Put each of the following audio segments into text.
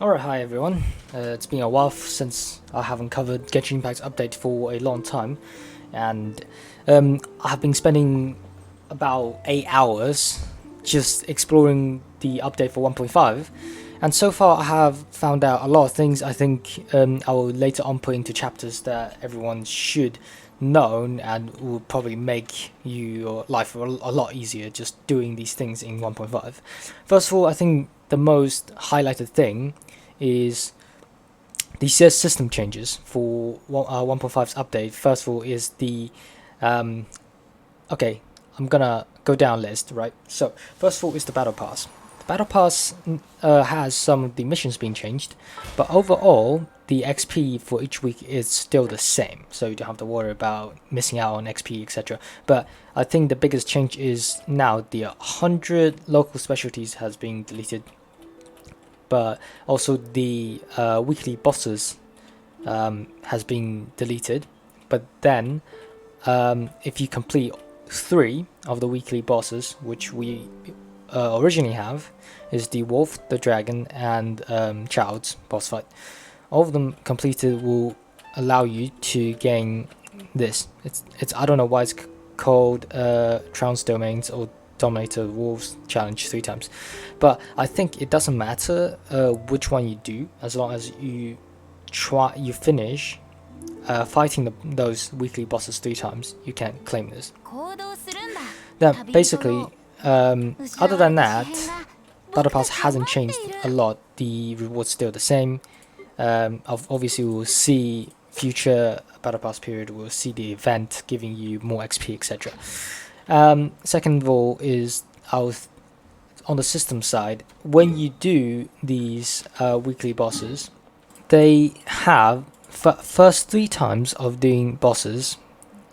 Alright, hi everyone. It's been a while since I haven't covered Genshin Impact update for a long time, and I have been spending about 8 hours just exploring the update for 1.5, and so far I have found out a lot of things. I think I will later on put into chapters that everyone should know and will probably make your life a lot easier just doing these things in 1.5. First of all, I think the most highlighted thing is the system changes for 1.5's update. First of all is the okay, I'm gonna go down list, right? So first of all is the battle pass. The battle pass has some of the missions being changed, but overall the XP for each week is still the same, so you don't have to worry about missing out on XP, etc. But I think the biggest change is now the 100 local specialties has been deleted, but also the weekly bosses has been deleted. But then if you complete 3 of the weekly bosses, which we originally have, is the wolf, the dragon, and Child's boss fight. All of them completed will allow you to gain this. It's I don't know why it's called Trounce Domains or Dominator Wolves Challenge 3 times, but I think it doesn't matter which one you do, as long as you finish fighting those weekly bosses 3 times, you can claim this. Now, basically, other than that, Battle Pass hasn't changed a lot. The reward's still the same. Obviously, we'll see future Battle Pass period. We'll see the event giving you more XP, etc. Second of all is on the system side, when you do these weekly bosses, they have first 3 times of doing bosses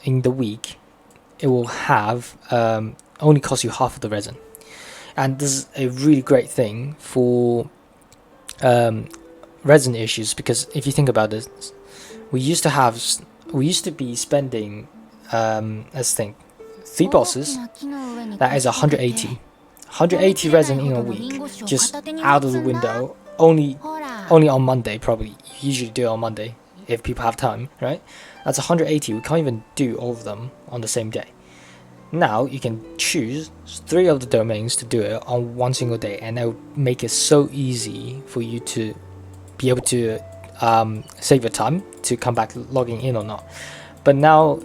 in the week, it will have only cost you half of the resin, and this is a really great thing for resin issues, because if you think about this, we used to be spending let's think 3 bosses, that is 180 resin in a week, just out of the window. Only on Monday, probably. You usually do it on Monday if people have time, right? That's 180. We can't even do all of them on the same day. Now you can choose 3 of the domains to do it on one single day, and that would make it so easy for you to be able to save your time to come back logging in or not. But now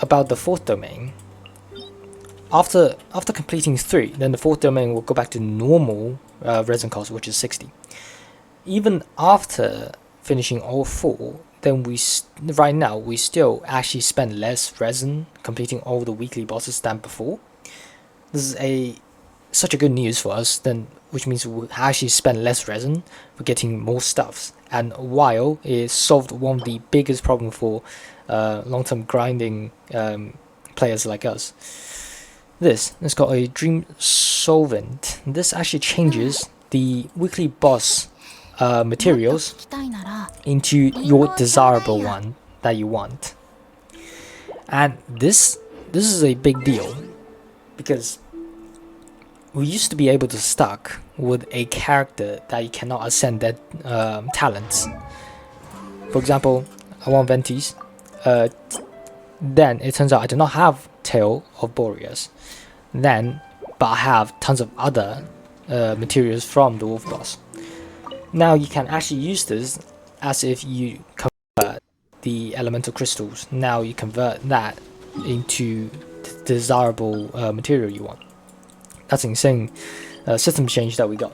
about the 4th domain, after completing 3, then the 4th domain will go back to normal resin cost, which is 60. Even after finishing all 4, then right now we still actually spend less resin completing all the weekly bosses than before. This is such a good news for us, then, which means we actually spend less resin for getting more stuffs, and while it solved one of the biggest problems for long-term grinding players like us. It's got a Dream Solvent. This actually changes the weekly boss materials into your desirable one that you want, and this is a big deal, because we used to be able to stuck with a character that you cannot ascend their talents. For example, I want Ventis. Then it turns out I do not have Tail of Boreas. But I have tons of other materials from the wolf boss. Now you can actually use this as if you convert the elemental crystals. Now you convert that into the desirable material you want. That's insane system change that we got.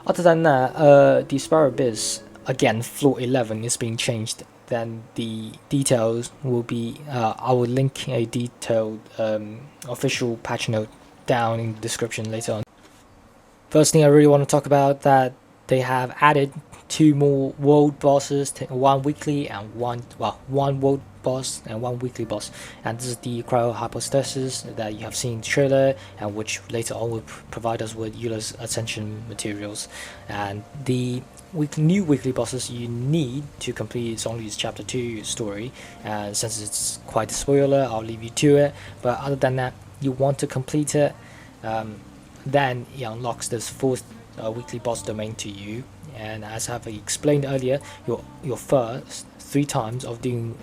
Other than that, the Sparrow Biz, again, floor 11 is being changed. Then the details will be, I will link a detailed official patch note down in the description later on. First thing I really want to talk about, that they have added 2 more world bosses, 1 weekly and 1 world boss and 1 weekly boss. And this is the Cryo Hypostasis that you have seen in the trailer, and which later on will provide us with Eula's Ascension materials. And the new weekly bosses you need to complete Zhongli's Chapter 2 story, and since it's quite a spoiler, I'll leave you to it. But other than that, you want to complete it, then it unlocks this 4th weekly boss domain to you, and as I've explained earlier, your first 3 times of doing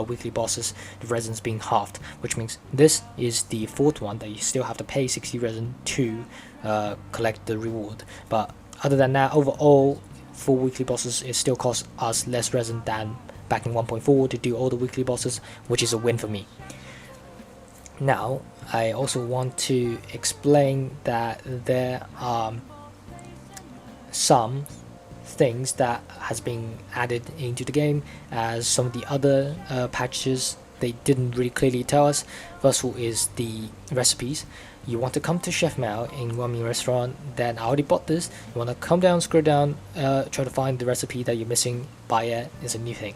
weekly bosses, the resin's being halved, which means this is the 4th one that you still have to pay 60 resin to collect the reward. But other than that, overall for weekly bosses it still costs us less resin than back in 1.4 to do all the weekly bosses, which is a win for me. Now I also want to explain that there are some things that has been added into the game, as some of the other patches they didn't really clearly tell us. First of all is the recipes. You want to come to Chef Mao in Wami restaurant, then I already bought this. You want to come down, scroll down, try to find the recipe that you're missing, buy it. It's a new thing.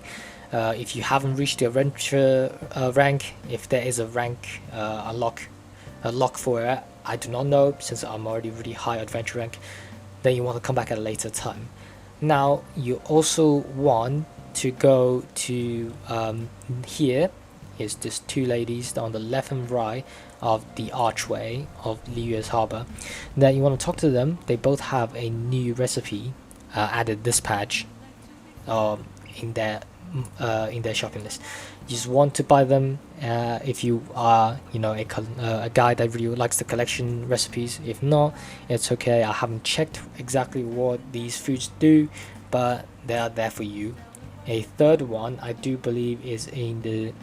If you haven't reached the adventure rank, if there is a rank lock for it, I do not know, since I'm already really high adventure rank, then you want to come back at a later time. Now you also want to go to here is this 2 ladies on the left and right of the archway of Liyue's harbor. Then you want to talk to them. They both have a new recipe added this patch in their shopping list. You just want to buy them if you are a guy that really likes the collection recipes. If not, it's okay. I haven't checked exactly what these foods do, but they are there for you. A third one I do believe is in the,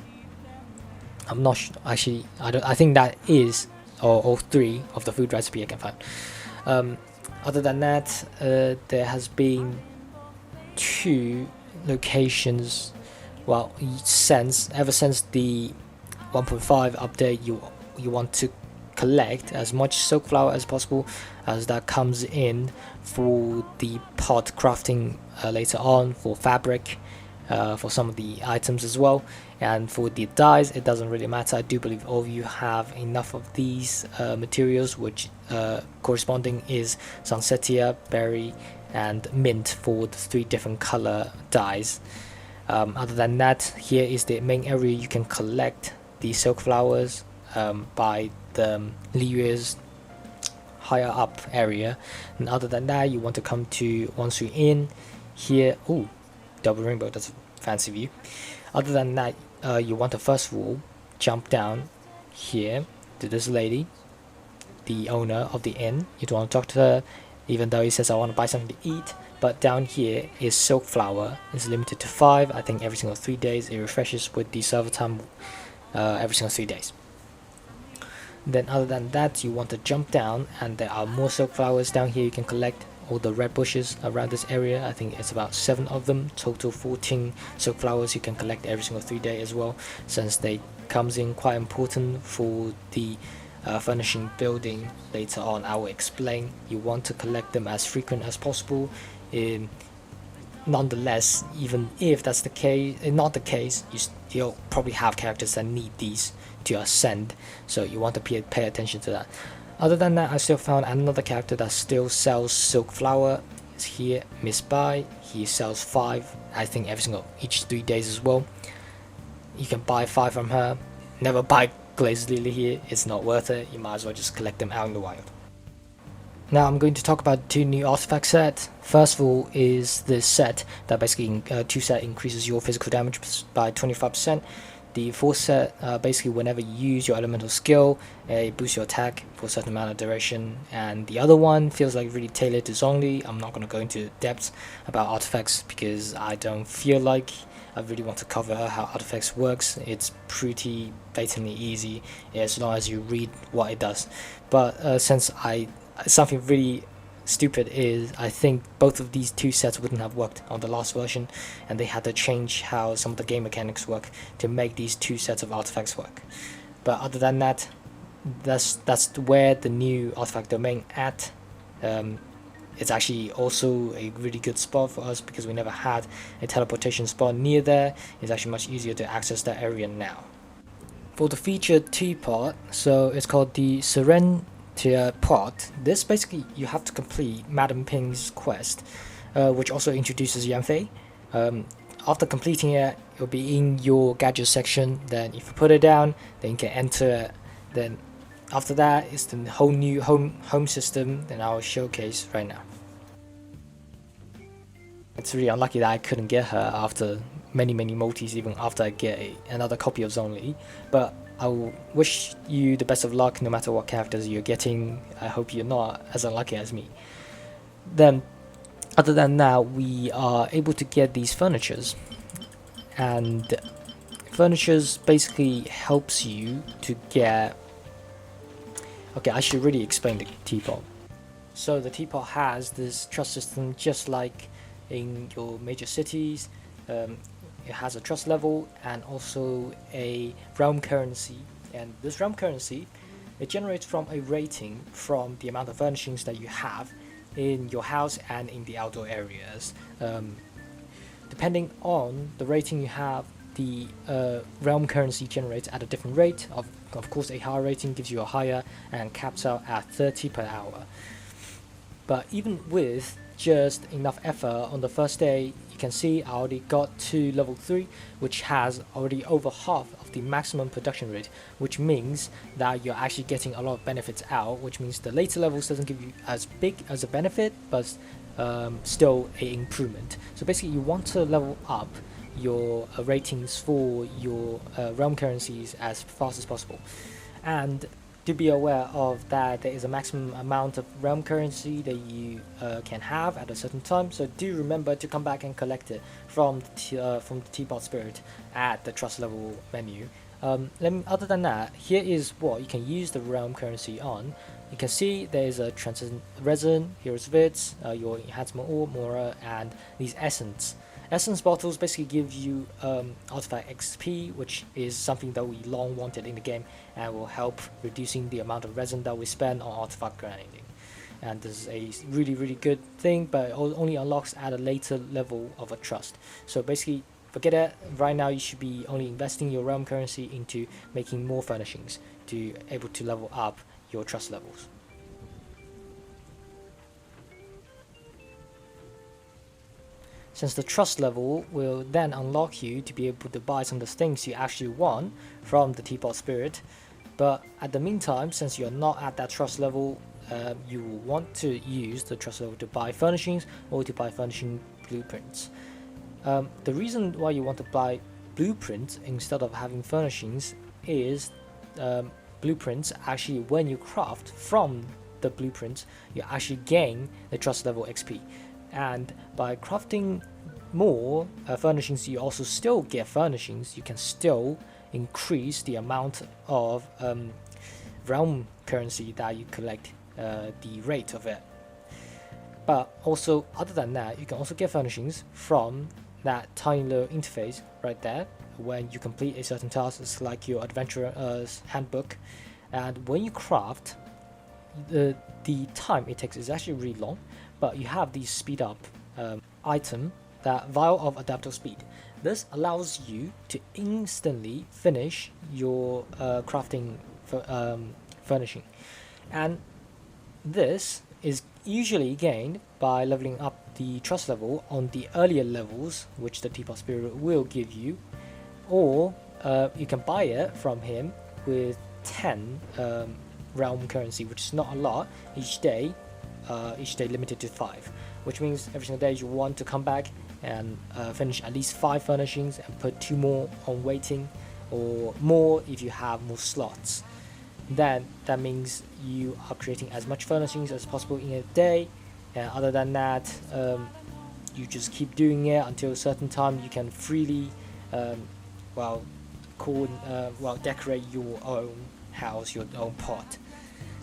I'm not sure, actually I think that is all 3 of the food recipe I can find. Other than that, there has been 2 locations, well, ever since the 1.5 update, you want to collect as much silk flower as possible, as that comes in for the pot crafting later on, for fabric, for some of the items as well. And for the dyes, it doesn't really matter. I do believe all of you have enough of these materials, which corresponding is Sunsetia, berry and mint for the 3 different color dyes. Other than that, here is the main area. You can collect the silk flowers by the Liyue's higher up area. And other than that, you want to come to Wansu Inn here. Ooh, double rainbow, that's a fancy view. Other than that, you want to first of all jump down here to this lady, the owner of the inn. You don't want to talk to her, even though he says I want to buy something to eat. But down here is silk flower. It's limited to 5. I think every single 3 days. It refreshes with the server time every single 3 days. Then other than that, you want to jump down, and there are more silk flowers down here. You can collect all the red bushes around this area. I think it's about 7 of them, total 14 silk flowers you can collect every single 3 days as well, since they comes in quite important for the furnishing building later on. I will explain. You want to collect them as frequent as possible. Nonetheless, even if that's the case, not the case, you still probably have characters that need these to ascend, so you want to pay attention to that. Other than that, I still found another character that still sells silk flower. It's here, Miss Bai. He sells 5, I think each 3 days as well. You can buy 5 from her. Never buy glazed lily here, it's not worth it. You might as well just collect them out in the wild. Now I'm going to talk about 2 new artifact sets. First of all is this set that basically 2 set increases your physical damage by 25%. The 4th set, basically whenever you use your elemental skill, it boosts your attack for a certain amount of duration. And the other one feels like really tailored to Zhongli. I'm not going to go into depth about artifacts because I don't feel like I really want to cover how artifacts works. It's pretty blatantly easy as long as you read what it does. But since something really stupid is, I think both of these 2 sets wouldn't have worked on the last version, and they had to change how some of the game mechanics work to make these 2 sets of artifacts work. But other than that, that's where the new artifact domain at. It's actually also a really good spot for us because we never had a teleportation spot near there. It's actually much easier to access that area now. For the featured teapot, so it's called the Serenitea pot. This basically you have to complete Madam Ping's quest, which also introduces Yanfei. After completing it, it'll be in your gadget section. Then if you put it down, then you can enter it. Then after that, it's the whole new home system that I'll showcase right now. It's really unlucky that I couldn't get her after many multis, even after I get another copy of Zonli. But I will wish you the best of luck no matter what characters you're getting. I hope you're not as unlucky as me. Then, other than that, we are able to get these furnitures. And furnitures basically helps you to get... Okay, I should really explain the teapot. So the teapot has this trust system just like in your major cities. It has a trust level and also a realm currency, and this realm currency, it generates from a rating from the amount of furnishings that you have in your house and in the outdoor areas. Depending on the rating you have, the realm currency generates at a different rate. Of course, a higher rating gives you a higher and caps out at 30 per hour. But even with just enough effort on the first day, you can see I already got to level 3, which has already over half of the maximum production rate, which means that you're actually getting a lot of benefits out, which means the later levels doesn't give you as big as a benefit, but still a improvement. So basically you want to level up your ratings for your realm currencies as fast as possible. And do be aware of that there is a maximum amount of realm currency that you can have at a certain time, so do remember to come back and collect it from the teapot spirit at the trust level menu. Other than that, here is what you can use the realm currency on. You can see there is a transcendent resin, hero's wits, your enhancement ore, mora, and these essence. Essence bottles basically give you artifact XP, which is something that we long wanted in the game and will help reducing the amount of resin that we spend on artifact grinding. And this is a really good thing, but it only unlocks at a later level of a trust. So basically, forget it. Right now you should be only investing your realm currency into making more furnishings to able to level up your trust levels. Since the trust level will then unlock you to be able to buy some of the things you actually want from the teapot spirit, but at the meantime, since you're not at that trust level, you will want to use the trust level to buy furnishings or to buy furnishing blueprints. The reason why you want to buy blueprints instead of having furnishings is blueprints actually, when you craft from the blueprints, you actually gain the trust level XP. And by crafting more furnishings, you also still get furnishings. You can still increase the amount of realm currency that you collect, the rate of it. But also, other than that, you can also get furnishings from that tiny little interface right there. When you complete a certain task, it's like your adventurer's handbook. And when you craft, the time it takes is actually really long, but you have the speed up item, that vial of adaptive speed. This allows you to instantly finish your crafting furnishing, and this is usually gained by leveling up the trust level on the earlier levels, which the teapot spirit will give you, or you can buy it from him with 10 realm currency, which is not a lot each day limited to 5, which means every single day you want to come back and finish at least 5 furnishings and put 2 more on waiting, or more if you have more slots. Then that means you are creating as much furnishings as possible in a day, and other than that, you just keep doing it until a certain time you can freely decorate your own house, your own pot.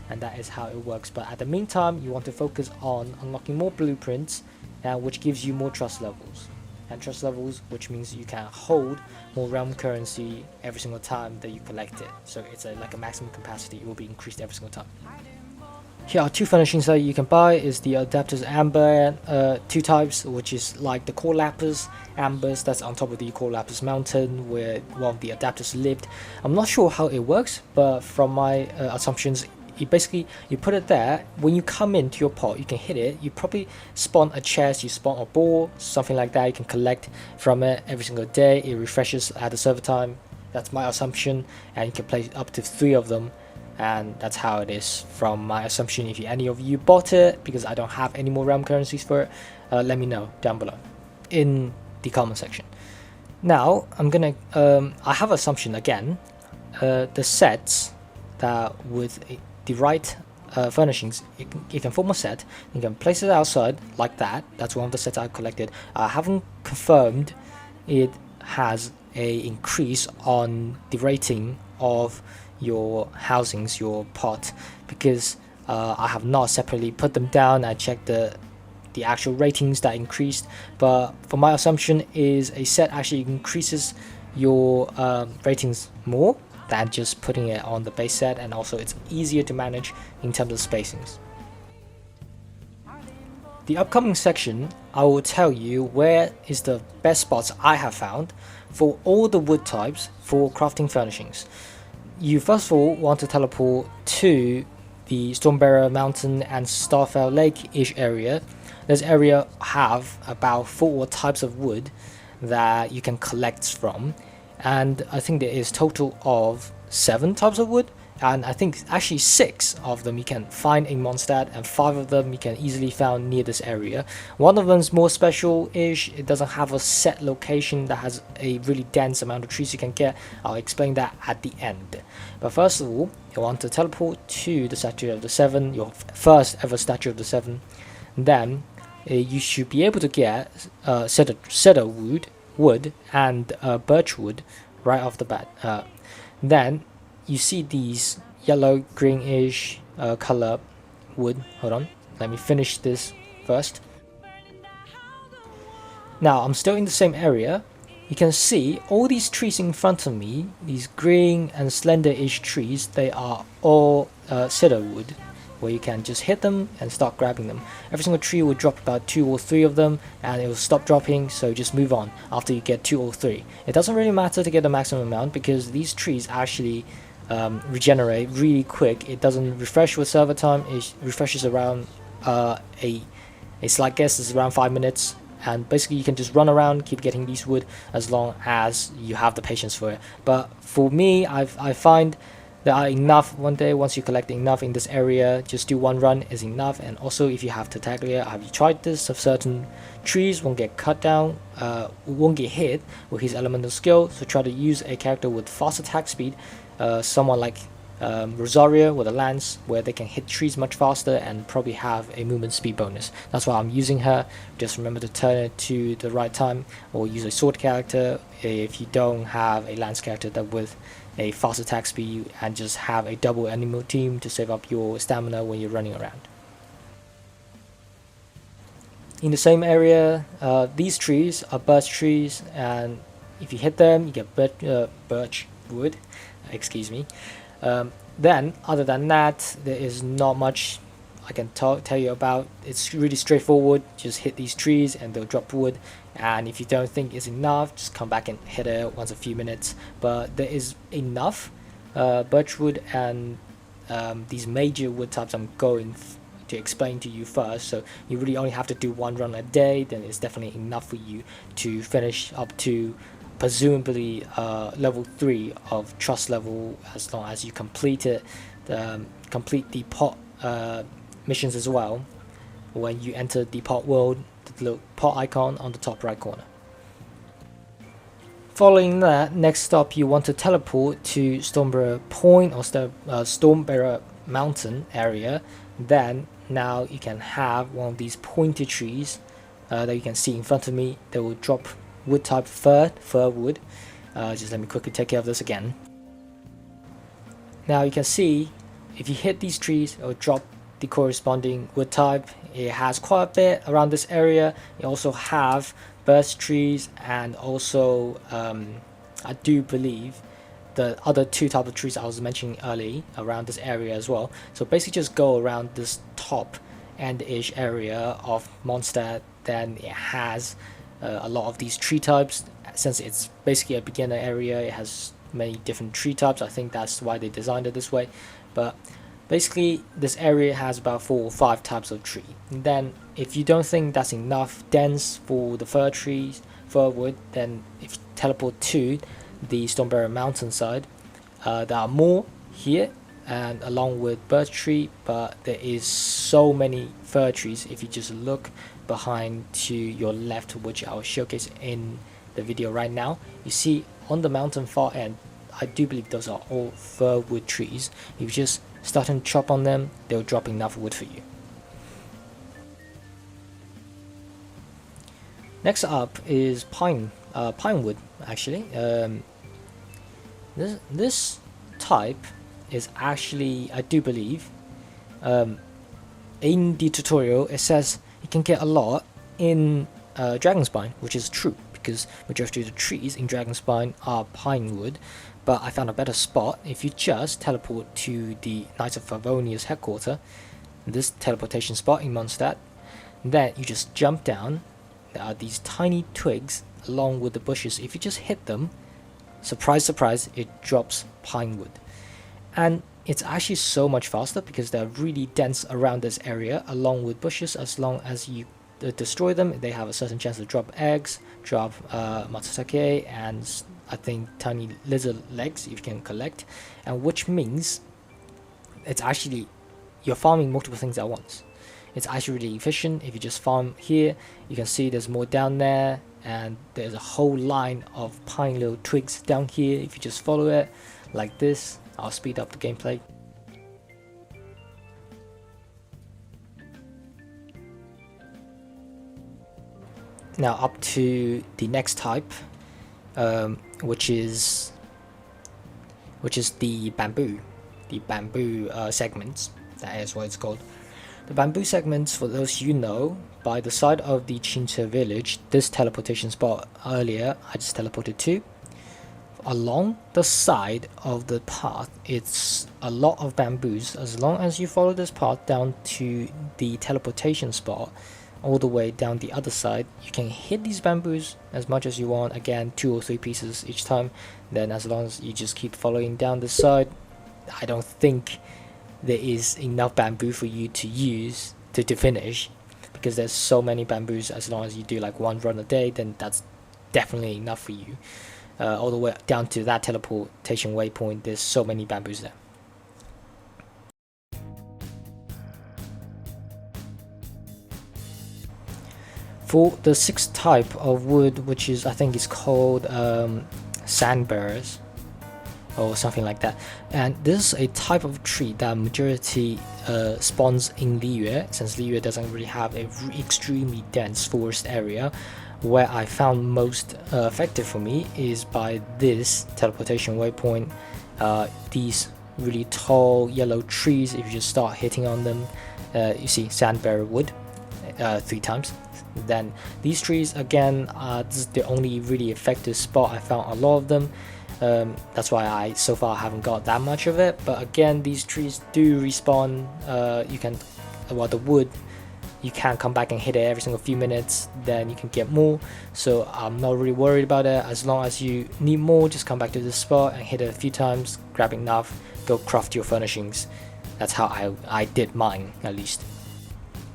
And that is how it works. But at the meantime, you want to focus on unlocking more blueprints, which gives you more trust levels. And trust levels, which means you can hold more realm currency every single time that you collect it. So it's like a maximum capacity. It will be increased every single time. Here are 2 furnishings that you can buy. Is the Adapters Amber, 2 types, which is like the Core Lapis Ambers that's on top of the Core Lapis mountain where one of the adapters lived. I'm not sure how it works, but from my assumptions, you put it there. When you come into your pot, you can hit it. You probably spawn a chest, you spawn a ball, something like that. You can collect from it every single day. It refreshes at the server time. That's my assumption, and you can play up to 3 of them, and that's how it is from my assumption. If any of you bought it, because I don't have any more realm currencies for it, let me know down below. in the comment section. Now I'm gonna I have assumption again. The sets that with the right furnishings, you can form a set. You can place it outside like that. That's one of the sets I collected. I haven't confirmed it has a increase on the rating of your housings, your pot, because I have not separately put them down and checked the actual ratings that increased. But for my assumption is a set actually increases your ratings more than just putting it on the base set, and also it's easier to manage in terms of spacings. The upcoming section, I will tell you where is the best spots I have found for all the wood types for crafting furnishings. You first of all want to teleport to the Sandberrer Mountain and Starfell Lake-ish area. This area have about 4 types of wood that you can collect from, and I think there is total of 7 types of wood, and I think actually 6 of them you can find in Mondstadt, and 5 of them you can easily find near this area. One of them is more special-ish. It doesn't have a set location that has a really dense amount of trees you can get. I'll explain that at the end. But first of all, you want to teleport to the Statue of the Seven, your first ever Statue of the Seven. Then you should be able to get Ceder Wood and Birchwood right off the bat. Then you see these yellow greenish color wood. Hold on, let me finish this first. Now I'm still in the same area. You can see all these trees in front of me, these green and slender-ish trees, they are all cedar wood, where you can just hit them and start grabbing them. Every single tree will drop about 2 or 3 of them, and it will stop dropping, so just move on after you get 2 or 3. It doesn't really matter to get the maximum amount, because these trees actually regenerate really quick. It doesn't refresh with server time. It refreshes around a slight guess is around 5 minutes, and basically you can just run around, keep getting these wood as long as you have the patience for it. But for me, I find there are enough one day. Once you collect enough in this area, just do 1 run is enough. And also, if you have Tartaglia, have you tried this? Of certain trees won't get cut down, won't get hit with his elemental skill. So try to use a character with fast attack speed, someone like Rosaria with a lance, where they can hit trees much faster and probably have a movement speed bonus. That's why I'm using her. Just remember to turn it to the right time, or use a sword character if you don't have a lance character that with a fast attack speed, and just have a double animal team to save up your stamina when you're running around. In the same area, these trees are birch trees, and if you hit them you get birch wood, excuse me. Then other than that, there is not much I can tell you about. It's really straightforward. Just hit these trees and they'll drop wood, and if you don't think it's enough, just come back and hit it once a few minutes. But there is enough birchwood and these major wood types I'm going to explain to you first. So you really only have to do 1 run a day, then it's definitely enough for you to finish up to presumably level 3 of trust level, as long as you complete it, complete the pot missions as well. When you enter the pot world, the little pot icon on the top right corner. Following that, next stop you want to teleport to Sandberrer Point or Sandberrer Mountain area. Then now you can have one of these pointed trees that you can see in front of me. They will drop wood type Firwood. Just let me quickly take care of this again. Now you can see if you hit these trees, it will drop the corresponding wood type. It has quite a bit around this area. You also have birch trees, and also I do believe the other 2 types of trees I was mentioning earlier around this area as well. So basically just go around this top end-ish area of Mondstadt, then it has a lot of these tree types. Since it's basically a beginner area, it has many different tree types. I think that's why they designed it this way. But basically this area has about 4 or 5 types of tree. And then if you don't think that's enough dense for the Firwood, then if you teleport to the Sandberrer mountainside, there are more here, and along with birch tree, but there is so many fir trees if you just look. behind to your left, which I'll showcase in the video right now, you see on the mountain far end, I do believe those are all Firwood trees. If you just start and chop on them, they'll drop enough wood for you. Next up is Pinewood. Actually, this type is actually, I do believe, in the tutorial it says you can get a lot in Dragonspine, which is true because majority of the trees in Dragonspine are Pinewood. But I found a better spot. If you just teleport to the Knights of Favonia's headquarters, this teleportation spot in Mondstadt, then you just jump down. There are these tiny twigs along with the bushes. If you just hit them, surprise surprise, it drops Pinewood. And it's actually so much faster because they're really dense around this area along with bushes. As long as you destroy them, they have a certain chance to drop eggs, drop matsutake, and I think tiny lizard legs if you can collect, and which means it's actually you're farming multiple things at once. It's actually really efficient. If you just farm here, you can see there's more down there, and there's a whole line of pine little twigs down here. If you just follow it like this, I'll speed up the gameplay. Now up to the next type, which is the bamboo segments. That is what it's called. The bamboo segments, for those you know, by the side of the Chincha village, this teleportation spot earlier I just teleported to. Along the side of the path, it's a lot of bamboos. As long as you follow this path down to the teleportation spot, all the way down the other side, you can hit these bamboos as much as you want. Again, 2 or 3 pieces each time. Then as long as you just keep following down the side, I don't think there is enough bamboo for you to use to finish, because there's so many bamboos. As long as you do like 1 run a day, then that's definitely enough for you. All the way down to that teleportation waypoint, there's so many bamboos there. For the 6th type of wood, which is, I think it's called Sandberrers or something like that, and this is a type of tree that majority spawns in Liyue, since Liyue doesn't really have a extremely dense forest area. Where I found most effective for me is by this teleportation waypoint. These really tall yellow trees, if you just start hitting on them, you see Sandberrer wood 3 times. Then these trees again, this is the only really effective spot. I found a lot of them. That's why I so far haven't got that much of it. But again, these trees do respawn. You can, well, the wood, you can come back and hit it every single few minutes, then you can get more. So I'm not really worried about it. As long as you need more, just come back to this spot and hit it a few times, grab enough, go craft your furnishings. That's how I did mine, at least.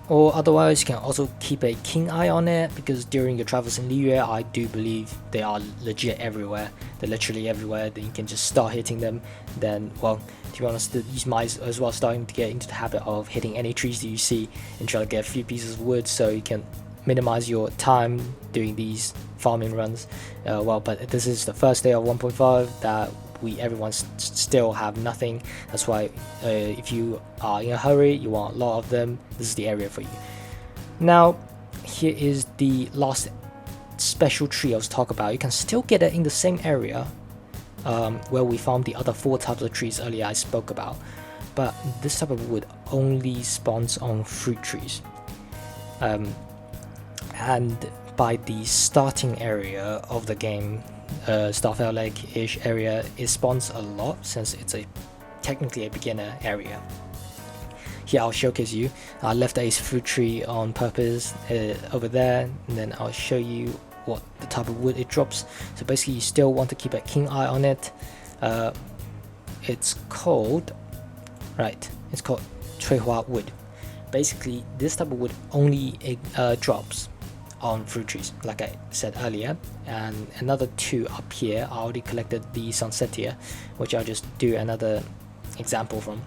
Or otherwise, you can also keep a keen eye on it, because during your travels in Liyue, I do believe they are legit everywhere. They're literally everywhere. Then you can just start hitting them. Then, well, to be honest, you might as well starting to get into the habit of hitting any trees that you see and try to get a few pieces of wood, so you can minimize your time doing these farming runs. Well, but this is the first day of 1.5 that everyone still have nothing. That's why if you are in a hurry, you want a lot of them, this is the area for you. Now here is the last special tree I was talking about. You can still get it in the same area where we found the other 4 types of trees earlier I spoke about, but this type of wood only spawns on fruit trees, and by the starting area of the game, Starfell Lake-ish area, it spawns a lot since it's technically a beginner area. Here I'll showcase you. I left a fruit tree on purpose over there, and then I'll show you what the type of wood it drops. So basically you still want to keep a keen eye on it. It's called Cuihua Wood. Basically this type of wood only drops on fruit trees, like I said earlier, and another 2 up here. I already collected the Serenitea, which I'll just do another example from.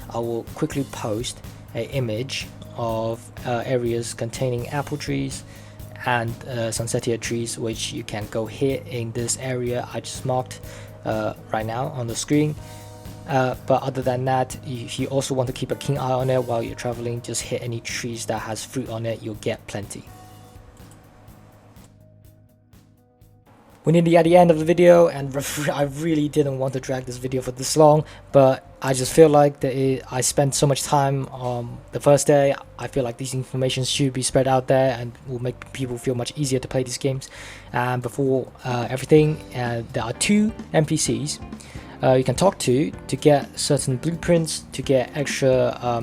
I will quickly post an image of areas containing apple trees and Sunsetia trees, which you can go hit in this area I just marked right now on the screen. But other than that, if you also want to keep a keen eye on it while you're traveling, just hit any trees that has fruit on it, you'll get plenty. We're nearly at the end of the video, and I really didn't want to drag this video for this long, but I just feel like I spent so much time on the first day. I feel like these information should be spread out there and will make people feel much easier to play these games. And before everything, there are 2 NPCs you can talk to get certain blueprints, to get extra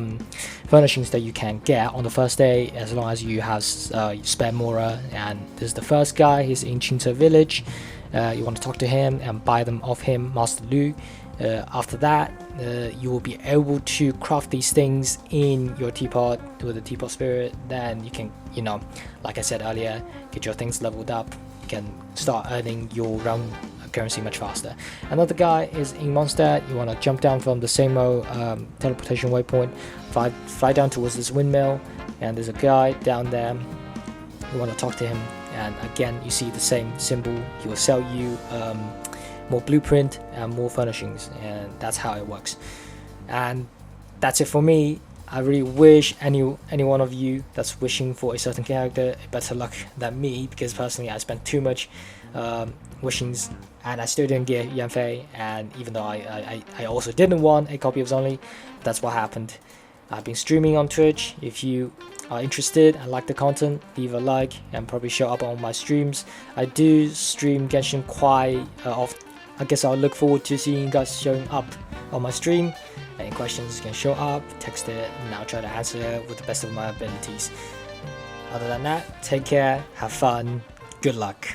furnishings that you can get on the first day, as long as you have spare mora. And this is the first guy. He's in Chinta village. You want to talk to him and buy them off him, Master Lu. After that, you will be able to craft these things in your teapot with the teapot spirit. Then you can, like I said earlier, get your things leveled up. You can start earning your realm currency much faster. Another guy is in Mondstadt. You want to jump down from the same teleportation waypoint, fly down towards this windmill, and there's a guy down there. You want to talk to him, and again you see the same symbol. He will sell you more blueprint and more furnishings, and that's how it works. And that's it for me. I really wish any one of you that's wishing for a certain character better luck than me, because personally I spent too much wishings and I still didn't get Yanfei. And even though I also didn't want a copy of Zonli, that's what happened. I've been streaming on Twitch. If you are interested and like the content, leave a like and probably show up on my streams. I do stream Genshin quite often. I guess I'll look forward to seeing you guys showing up on my stream. Any questions, you can show up, text it, and I'll try to answer it with the best of my abilities. Other than that, take care, have fun, good luck.